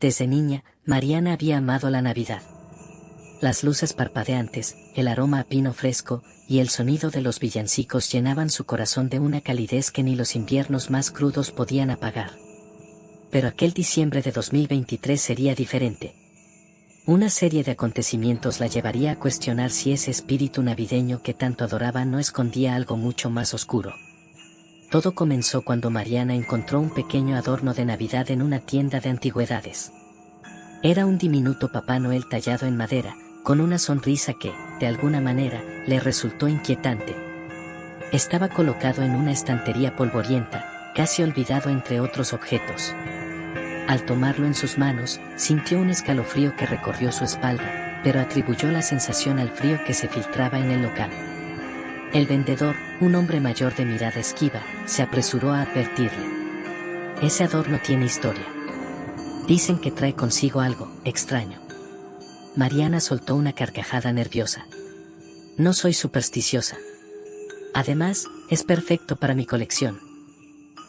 Desde niña, Mariana había amado la Navidad. Las luces parpadeantes, el aroma a pino fresco y el sonido de los villancicos llenaban su corazón de una calidez que ni los inviernos más crudos podían apagar. Pero aquel diciembre de 2023 sería diferente. Una serie de acontecimientos la llevaría a cuestionar si ese espíritu navideño que tanto adoraba no escondía algo mucho más oscuro. Todo comenzó cuando Mariana encontró un pequeño adorno de Navidad en una tienda de antigüedades. Era un diminuto Papá Noel tallado en madera, con una sonrisa que, de alguna manera, le resultó inquietante. Estaba colocado en una estantería polvorienta, casi olvidado entre otros objetos. Al tomarlo en sus manos, sintió un escalofrío que recorrió su espalda, pero atribuyó la sensación al frío que se filtraba en el local. El vendedor, un hombre mayor de mirada esquiva, se apresuró a advertirle. Ese adorno tiene historia. Dicen que trae consigo algo extraño. Mariana soltó una carcajada nerviosa. No soy supersticiosa. Además, es perfecto para mi colección.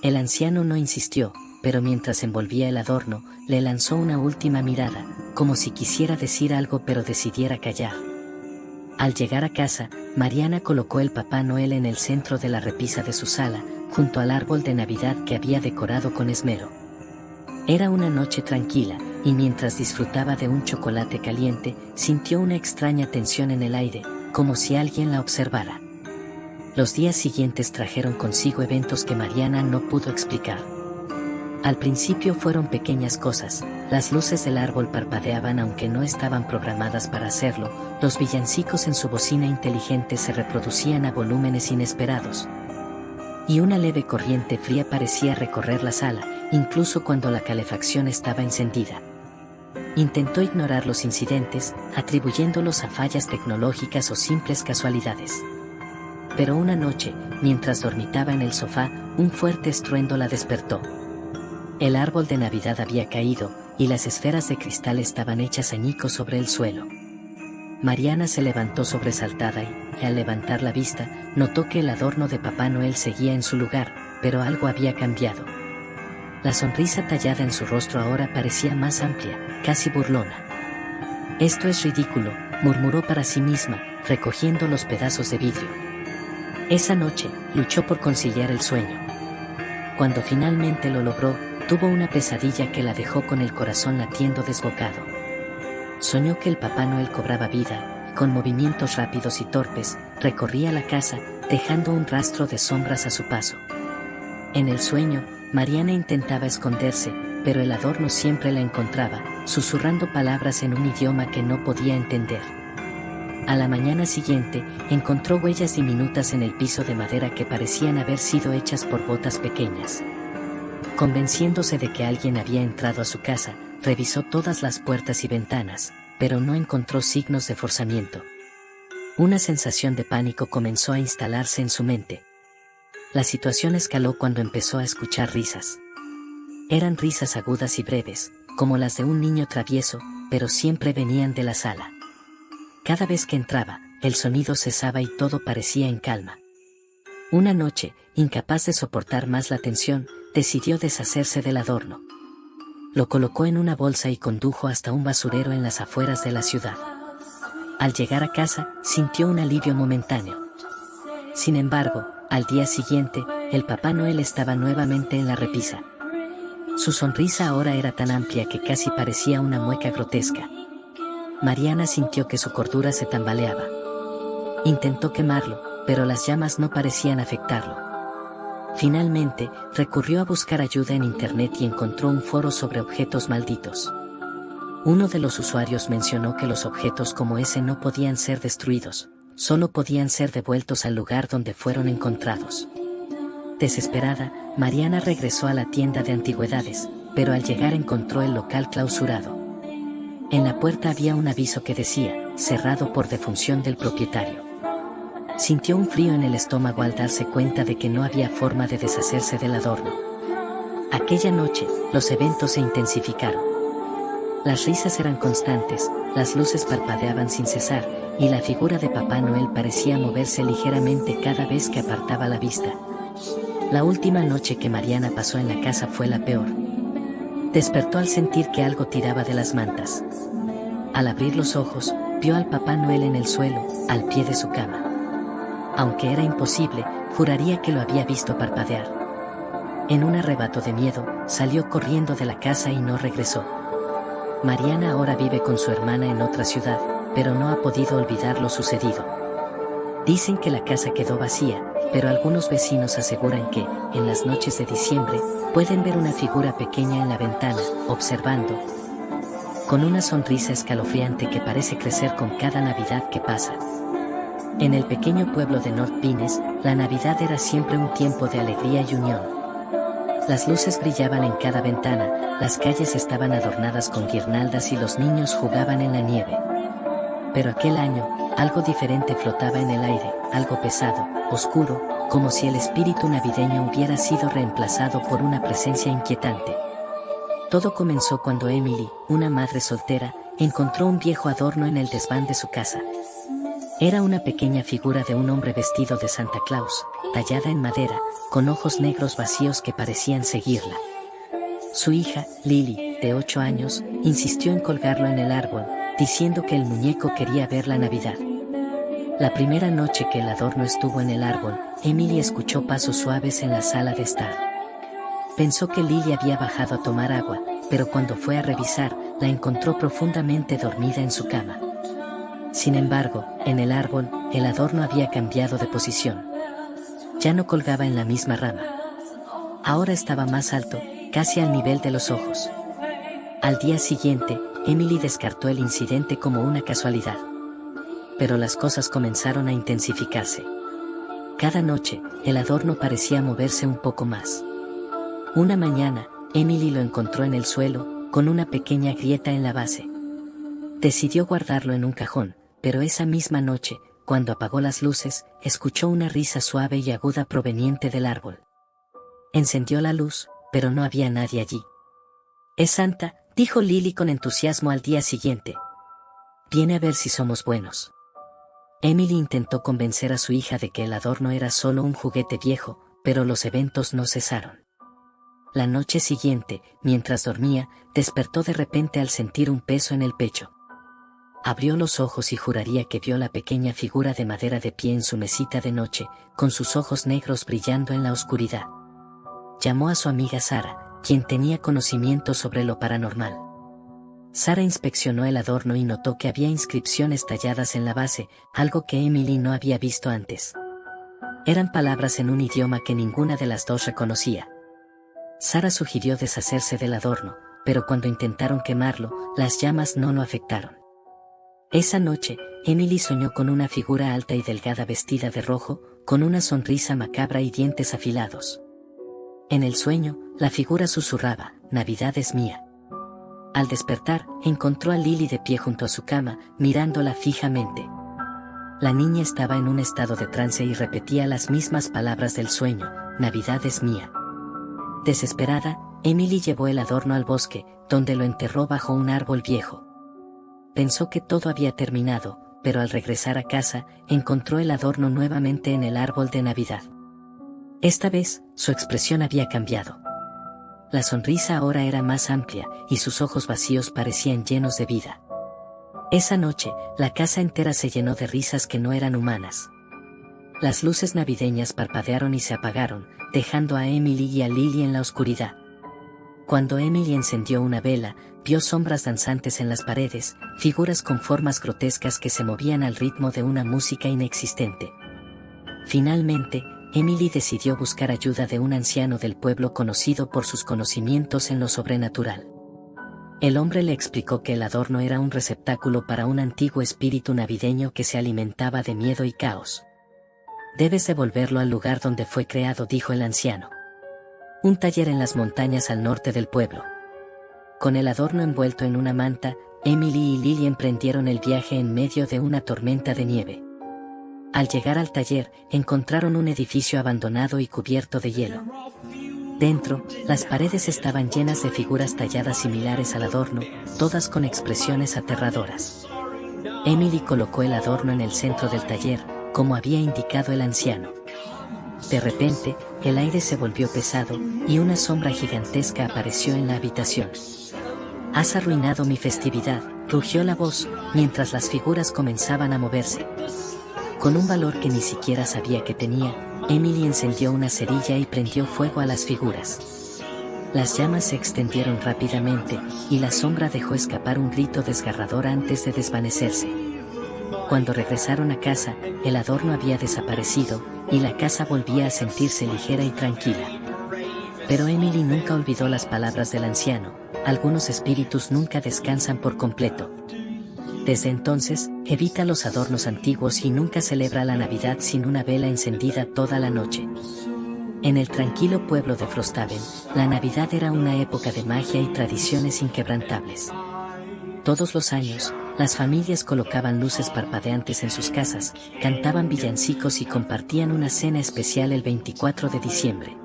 El anciano no insistió, pero mientras envolvía el adorno, le lanzó una última mirada, como si quisiera decir algo pero decidiera callar. Al llegar a casa, Mariana colocó el Papá Noel en el centro de la repisa de su sala, junto al árbol de Navidad que había decorado con esmero. Era una noche tranquila, y mientras disfrutaba de un chocolate caliente, sintió una extraña tensión en el aire, como si alguien la observara. Los días siguientes trajeron consigo eventos que Mariana no pudo explicar. Al principio fueron pequeñas cosas, las luces del árbol parpadeaban aunque no estaban programadas para hacerlo, los villancicos en su bocina inteligente se reproducían a volúmenes inesperados. Y una leve corriente fría parecía recorrer la sala, incluso cuando la calefacción estaba encendida. Intentó ignorar los incidentes, atribuyéndolos a fallas tecnológicas o simples casualidades. Pero una noche, mientras dormitaba en el sofá, un fuerte estruendo la despertó. El árbol de Navidad había caído, y las esferas de cristal estaban hechas añicos sobre el suelo. Mariana se levantó sobresaltada y, al levantar la vista, notó que el adorno de Papá Noel seguía en su lugar, pero algo había cambiado. La sonrisa tallada en su rostro ahora parecía más amplia, casi burlona. «Esto es ridículo», murmuró para sí misma, recogiendo los pedazos de vidrio. Esa noche, luchó por conciliar el sueño. Cuando finalmente lo logró, tuvo una pesadilla que la dejó con el corazón latiendo desbocado. Soñó que el Papá Noel cobraba vida, y con movimientos rápidos y torpes, recorría la casa, dejando un rastro de sombras a su paso. En el sueño, Mariana intentaba esconderse, pero el adorno siempre la encontraba, susurrando palabras en un idioma que no podía entender. A la mañana siguiente, encontró huellas diminutas en el piso de madera que parecían haber sido hechas por botas pequeñas. Convenciéndose de que alguien había entrado a su casa, revisó todas las puertas y ventanas, pero no encontró signos de forzamiento. Una sensación de pánico comenzó a instalarse en su mente. La situación escaló cuando empezó a escuchar risas. Eran risas agudas y breves, como las de un niño travieso, pero siempre venían de la sala. Cada vez que entraba, el sonido cesaba y todo parecía en calma. Una noche, incapaz de soportar más la tensión, decidió deshacerse del adorno. Lo colocó en una bolsa y condujo hasta un basurero en las afueras de la ciudad. Al llegar a casa, sintió un alivio momentáneo. Sin embargo, al día siguiente, el Papá Noel estaba nuevamente en la repisa. Su sonrisa ahora era tan amplia que casi parecía una mueca grotesca. Mariana sintió que su cordura se tambaleaba. Intentó quemarlo, pero las llamas no parecían afectarlo. Finalmente, recurrió a buscar ayuda en internet y encontró un foro sobre objetos malditos. Uno de los usuarios mencionó que los objetos como ese no podían ser destruidos, solo podían ser devueltos al lugar donde fueron encontrados. Desesperada, Mariana regresó a la tienda de antigüedades, pero al llegar encontró el local clausurado. En la puerta había un aviso que decía, cerrado por defunción del propietario. Sintió un frío en el estómago al darse cuenta de que no había forma de deshacerse del adorno. Aquella noche, los eventos se intensificaron. Las risas eran constantes, las luces parpadeaban sin cesar, y la figura de Papá Noel parecía moverse ligeramente cada vez que apartaba la vista. La última noche que Mariana pasó en la casa fue la peor. Despertó al sentir que algo tiraba de las mantas. Al abrir los ojos, vio al Papá Noel en el suelo, al pie de su cama. Aunque era imposible, juraría que lo había visto parpadear. En un arrebato de miedo, salió corriendo de la casa y no regresó. Mariana ahora vive con su hermana en otra ciudad, pero no ha podido olvidar lo sucedido. Dicen que la casa quedó vacía, pero algunos vecinos aseguran que, en las noches de diciembre, pueden ver una figura pequeña en la ventana, observando, con una sonrisa escalofriante que parece crecer con cada Navidad que pasa. En el pequeño pueblo de North Pines, la Navidad era siempre un tiempo de alegría y unión. Las luces brillaban en cada ventana, las calles estaban adornadas con guirnaldas y los niños jugaban en la nieve. Pero aquel año, algo diferente flotaba en el aire, algo pesado, oscuro, como si el espíritu navideño hubiera sido reemplazado por una presencia inquietante. Todo comenzó cuando Emily, una madre soltera, encontró un viejo adorno en el desván de su casa. Era una pequeña figura de un hombre vestido de Santa Claus, tallada en madera, con ojos negros vacíos que parecían seguirla. Su hija, Lily, de 8 años, insistió en colgarlo en el árbol, diciendo que el muñeco quería ver la Navidad. La primera noche que el adorno estuvo en el árbol, Emily escuchó pasos suaves en la sala de estar. Pensó que Lily había bajado a tomar agua, pero cuando fue a revisar, la encontró profundamente dormida en su cama. Sin embargo, en el árbol, el adorno había cambiado de posición. Ya no colgaba en la misma rama. Ahora estaba más alto, casi al nivel de los ojos. Al día siguiente, Emily descartó el incidente como una casualidad. Pero las cosas comenzaron a intensificarse. Cada noche, el adorno parecía moverse un poco más. Una mañana, Emily lo encontró en el suelo, con una pequeña grieta en la base. Decidió guardarlo en un cajón, pero esa misma noche, cuando apagó las luces, escuchó una risa suave y aguda proveniente del árbol. Encendió la luz, pero no había nadie allí. «Es Santa», dijo Lily con entusiasmo al día siguiente. «Viene a ver si somos buenos». Emily intentó convencer a su hija de que el adorno era solo un juguete viejo, pero los eventos no cesaron. La noche siguiente, mientras dormía, despertó de repente al sentir un peso en el pecho. Abrió los ojos y juraría que vio la pequeña figura de madera de pie en su mesita de noche, con sus ojos negros brillando en la oscuridad. Llamó a su amiga Sara, quien tenía conocimiento sobre lo paranormal. Sara inspeccionó el adorno y notó que había inscripciones talladas en la base, algo que Emily no había visto antes. Eran palabras en un idioma que ninguna de las dos reconocía. Sara sugirió deshacerse del adorno, pero cuando intentaron quemarlo, las llamas no lo afectaron. Esa noche, Emily soñó con una figura alta y delgada vestida de rojo, con una sonrisa macabra y dientes afilados. En el sueño, la figura susurraba, «Navidad es mía». Al despertar, encontró a Lily de pie junto a su cama, mirándola fijamente. La niña estaba en un estado de trance y repetía las mismas palabras del sueño, «Navidad es mía». Desesperada, Emily llevó el adorno al bosque, donde lo enterró bajo un árbol viejo. Pensó que todo había terminado, pero al regresar a casa, encontró el adorno nuevamente en el árbol de Navidad. Esta vez, su expresión había cambiado. La sonrisa ahora era más amplia, y sus ojos vacíos parecían llenos de vida. Esa noche, la casa entera se llenó de risas que no eran humanas. Las luces navideñas parpadearon y se apagaron, dejando a Emily y a Lily en la oscuridad. Cuando Emily encendió una vela, vio sombras danzantes en las paredes, figuras con formas grotescas que se movían al ritmo de una música inexistente. Finalmente, Emily decidió buscar ayuda de un anciano del pueblo conocido por sus conocimientos en lo sobrenatural. El hombre le explicó que el adorno era un receptáculo para un antiguo espíritu navideño que se alimentaba de miedo y caos. «Debes devolverlo al lugar donde fue creado», dijo el anciano. Un taller en las montañas al norte del pueblo. Con el adorno envuelto en una manta, Emily y Lily emprendieron el viaje en medio de una tormenta de nieve. Al llegar al taller, encontraron un edificio abandonado y cubierto de hielo. Dentro, las paredes estaban llenas de figuras talladas similares al adorno, todas con expresiones aterradoras. Emily colocó el adorno en el centro del taller, como había indicado el anciano. De repente, el aire se volvió pesado, y una sombra gigantesca apareció en la habitación. «Has arruinado mi festividad», rugió la voz, mientras las figuras comenzaban a moverse. Con un valor que ni siquiera sabía que tenía, Emily encendió una cerilla y prendió fuego a las figuras. Las llamas se extendieron rápidamente, y la sombra dejó escapar un grito desgarrador antes de desvanecerse. Cuando regresaron a casa, el adorno había desaparecido, y la casa volvía a sentirse ligera y tranquila. Pero Emily nunca olvidó las palabras del anciano: algunos espíritus nunca descansan por completo. Desde entonces, evita los adornos antiguos y nunca celebra la Navidad sin una vela encendida toda la noche. En el tranquilo pueblo de Frosthaven, la Navidad era una época de magia y tradiciones inquebrantables. Todos los años, las familias colocaban luces parpadeantes en sus casas, cantaban villancicos y compartían una cena especial el 24 de diciembre.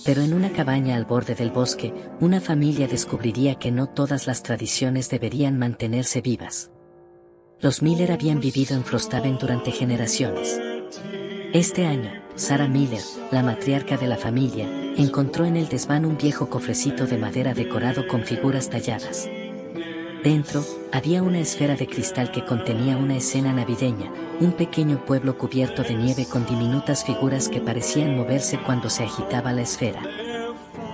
Pero en una cabaña al borde del bosque, una familia descubriría que no todas las tradiciones deberían mantenerse vivas. Los Miller habían vivido en Frosthaven durante generaciones. Este año, Sarah Miller, la matriarca de la familia, encontró en el desván un viejo cofrecito de madera decorado con figuras talladas. Dentro, había una esfera de cristal que contenía una escena navideña, un pequeño pueblo cubierto de nieve con diminutas figuras que parecían moverse cuando se agitaba la esfera.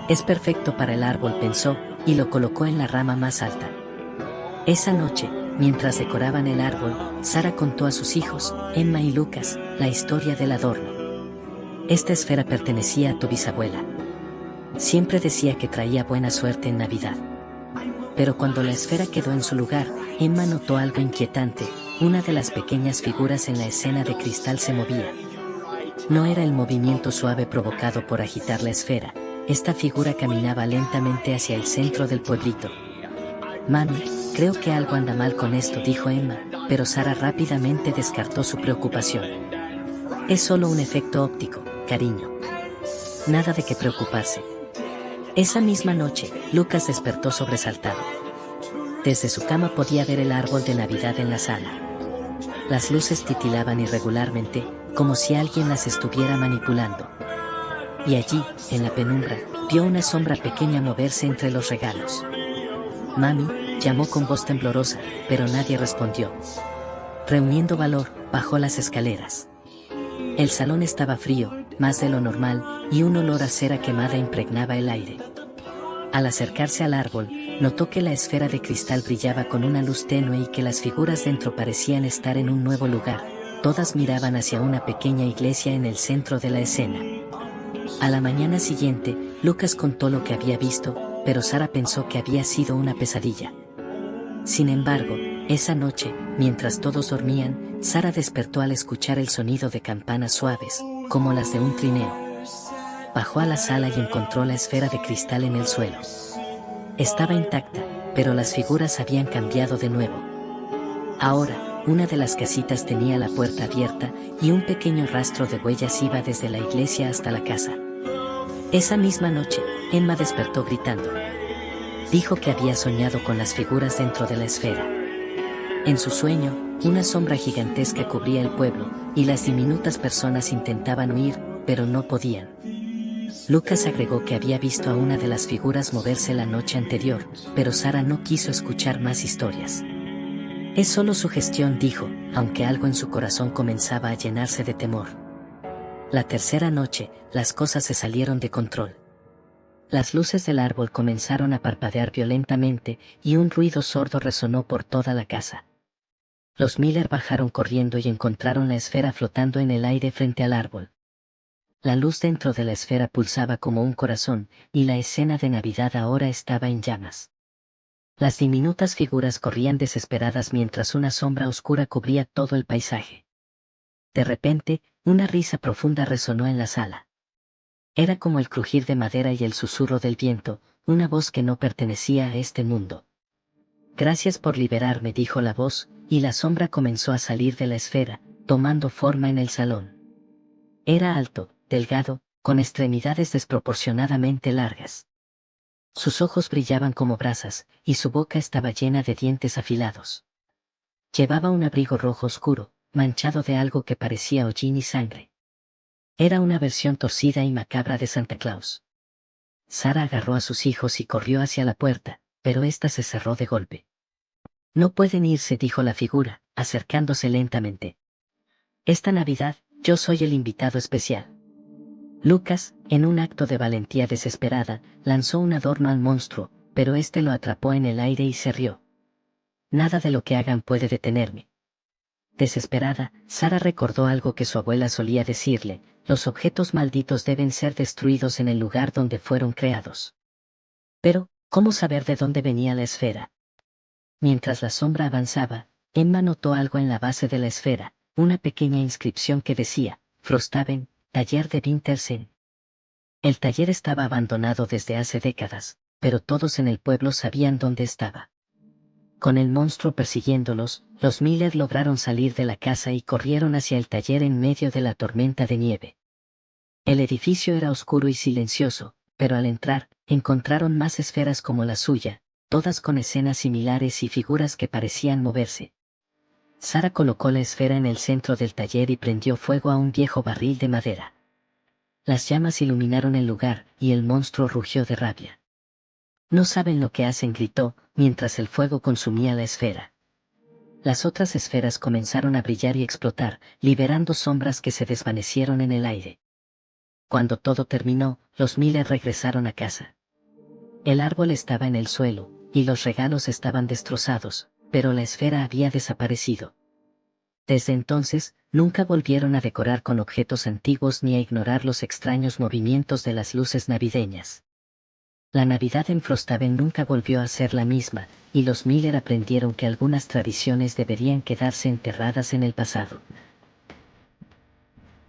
«Es perfecto para el árbol», pensó, y lo colocó en la rama más alta. Esa noche, mientras decoraban el árbol, Sarah contó a sus hijos, Emma y Lucas, la historia del adorno. «Esta esfera pertenecía a tu bisabuela. Siempre decía que traía buena suerte en Navidad». Pero cuando la esfera quedó en su lugar, Emma notó algo inquietante: una de las pequeñas figuras en la escena de cristal se movía. No era el movimiento suave provocado por agitar la esfera, esta figura caminaba lentamente hacia el centro del pueblito. «Mami, creo que algo anda mal con esto», dijo Emma, pero Sarah rápidamente descartó su preocupación. «Es solo un efecto óptico, cariño. Nada de qué preocuparse». Esa misma noche, Lucas despertó sobresaltado. Desde su cama podía ver el árbol de Navidad en la sala. Las luces titilaban irregularmente, como si alguien las estuviera manipulando. Y allí, en la penumbra, vio una sombra pequeña moverse entre los regalos. «Mami», llamó con voz temblorosa, pero nadie respondió. Reuniendo valor, bajó las escaleras. El salón estaba frío, más de lo normal, y un olor a cera quemada impregnaba el aire. Al acercarse al árbol, notó que la esfera de cristal brillaba con una luz tenue y que las figuras dentro parecían estar en un nuevo lugar. Todas miraban hacia una pequeña iglesia en el centro de la escena. A la mañana siguiente, Lucas contó lo que había visto, pero Sarah pensó que había sido una pesadilla. Sin embargo, esa noche, mientras todos dormían, Sarah despertó al escuchar el sonido de campanas suaves, como las de un trineo. Bajó a la sala y encontró la esfera de cristal en el suelo. Estaba intacta, pero las figuras habían cambiado de nuevo. Ahora, una de las casitas tenía la puerta abierta, y un pequeño rastro de huellas iba desde la iglesia hasta la casa. Esa misma noche, Emma despertó gritando. Dijo que había soñado con las figuras dentro de la esfera. En su sueño, una sombra gigantesca cubría el pueblo, y las diminutas personas intentaban huir, pero no podían. Lucas agregó que había visto a una de las figuras moverse la noche anterior, pero Sarah no quiso escuchar más historias. «Es solo sugestión», dijo, aunque algo en su corazón comenzaba a llenarse de temor. La tercera noche, las cosas se salieron de control. Las luces del árbol comenzaron a parpadear violentamente, y un ruido sordo resonó por toda la casa. Los Miller bajaron corriendo y encontraron la esfera flotando en el aire frente al árbol. La luz dentro de la esfera pulsaba como un corazón, y la escena de Navidad ahora estaba en llamas. Las diminutas figuras corrían desesperadas mientras una sombra oscura cubría todo el paisaje. De repente, una risa profunda resonó en la sala. Era como el crujir de madera y el susurro del viento, una voz que no pertenecía a este mundo. «Gracias por liberarme», dijo la voz, y la sombra comenzó a salir de la esfera, tomando forma en el salón. Era alto, delgado, con extremidades desproporcionadamente largas. Sus ojos brillaban como brasas, y su boca estaba llena de dientes afilados. Llevaba un abrigo rojo oscuro, manchado de algo que parecía hollín y sangre. Era una versión torcida y macabra de Santa Claus. Sara agarró a sus hijos y corrió hacia la puerta, pero ésta se cerró de golpe. No pueden irse, dijo la figura, acercándose lentamente. Esta Navidad, yo soy el invitado especial. Lucas, en un acto de valentía desesperada, lanzó un adorno al monstruo, pero éste lo atrapó en el aire y se rió. Nada de lo que hagan puede detenerme. Desesperada, Sara recordó algo que su abuela solía decirle: los objetos malditos deben ser destruidos en el lugar donde fueron creados. Pero, ¿cómo saber de dónde venía la esfera? Mientras la sombra avanzaba, Emma notó algo en la base de la esfera, una pequeña inscripción que decía: Frosthaven, taller de Wintersen. El taller estaba abandonado desde hace décadas, pero todos en el pueblo sabían dónde estaba. Con el monstruo persiguiéndolos, los Miller lograron salir de la casa y corrieron hacia el taller en medio de la tormenta de nieve. El edificio era oscuro y silencioso, pero al entrar, encontraron más esferas como la suya, todas con escenas similares y figuras que parecían moverse. Sara colocó la esfera en el centro del taller y prendió fuego a un viejo barril de madera. Las llamas iluminaron el lugar, y el monstruo rugió de rabia. No saben lo que hacen, gritó, mientras el fuego consumía la esfera. Las otras esferas comenzaron a brillar y explotar, liberando sombras que se desvanecieron en el aire. Cuando todo terminó, los Miller regresaron a casa. El árbol estaba en el suelo, y los regalos estaban destrozados, pero la esfera había desaparecido. Desde entonces, nunca volvieron a decorar con objetos antiguos ni a ignorar los extraños movimientos de las luces navideñas. La Navidad en Frosthaven nunca volvió a ser la misma, y los Miller aprendieron que algunas tradiciones deberían quedarse enterradas en el pasado.